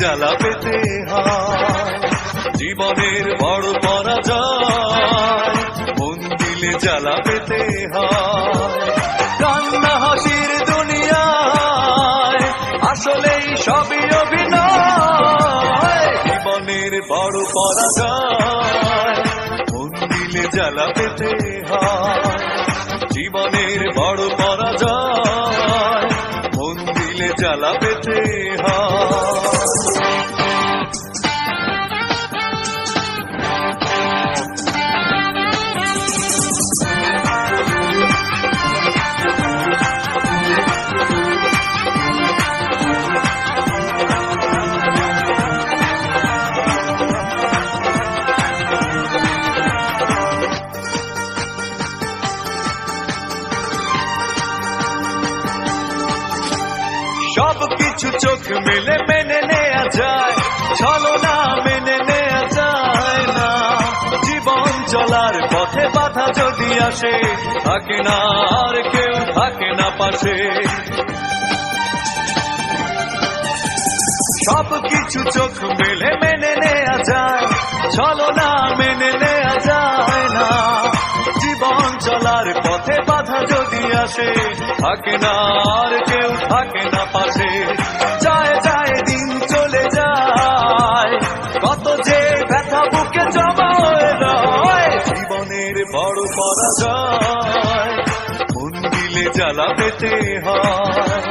জ্বালা পেতে হয়। জীবনের বড় পরাজয় মন দিলে জ্বালা পেতে হয়। কান্না হাসির দুনিয়ায় আসলেই সবই অভিনয়। জীবনের বড় পরাজয় মন দিলে জ্বালা পেতে হয়। জীবনের বড় পরাজয় মন দিলে জ্বালা পেতে হয়। সবকিছু চোখ মেলে মেনে নেয়া যায়, ছলনা মেনে নেয়া যায় না। জীবন চলার পথে বাধা যদি আসে, থাকে না আর কেউ থাকে না পাশে। সবকিছু চোখ মেলে মেনে নেয়া যায়, ছলনা মেনে নেয়া যায় না। জীবন চলার পথে বাধা যদি আসে, থাকে না আর কেউ থাকে না পাশে। যায় যায় দিন চলে যায়, কত যে ব্যথা বুকে জমা হয়ে রয়। জীবনের বড় পরাজয় মন দিলে জ্বালা পেতে হয়।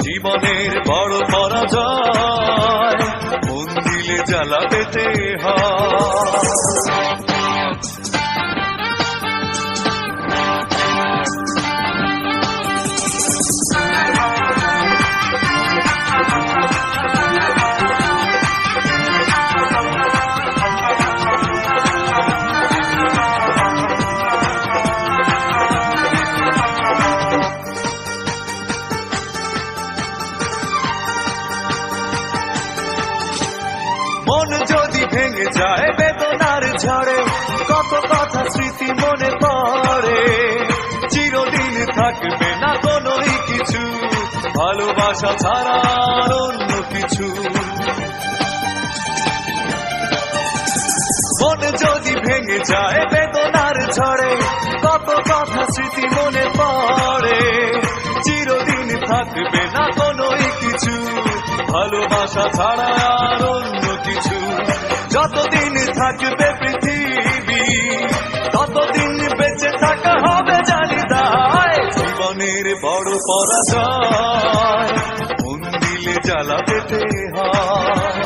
জীবনের বড় পরাজয় মন দিলে জ্বালা পেতে হয়। মন যদি ভেঙে যায় বেদনার ঝড়ে, কত কথা স্মৃতি মনে পড়ে। চিরদিন থাকবে না কোনোই কিছু, ভালোবাসা ছাড়া আর অন্য কিছু। মন যদি ভেঙে যায় বেদনার ঝড়ে, কত কথা স্মৃতি মনে পড়ে। চিরদিন থাকবে না কোনোই কিছু, ভালোবাসা ছাড়া আর অন্য কিছু। যতদিন থাকবে পৃথিবী, ততদিন বেঁচে থাকা হবে জানি তাই। জীবনের বড় পরাজয় মন দিলে জ্বালা পেতে হয়।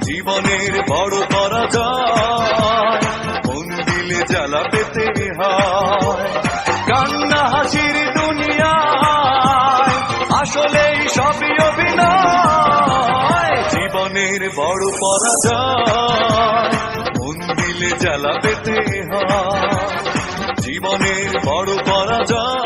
জীবনের বড় পরাজয় মন দিলে জ্বালা পেতে হয়। কান্না হাসির দুনিয়ায় আসলেই সবই অভিনয়। জীবনের বড় পরাজয় মন দিলে জ্বালা পেতে হয়। জীবনের বড় পরাজয়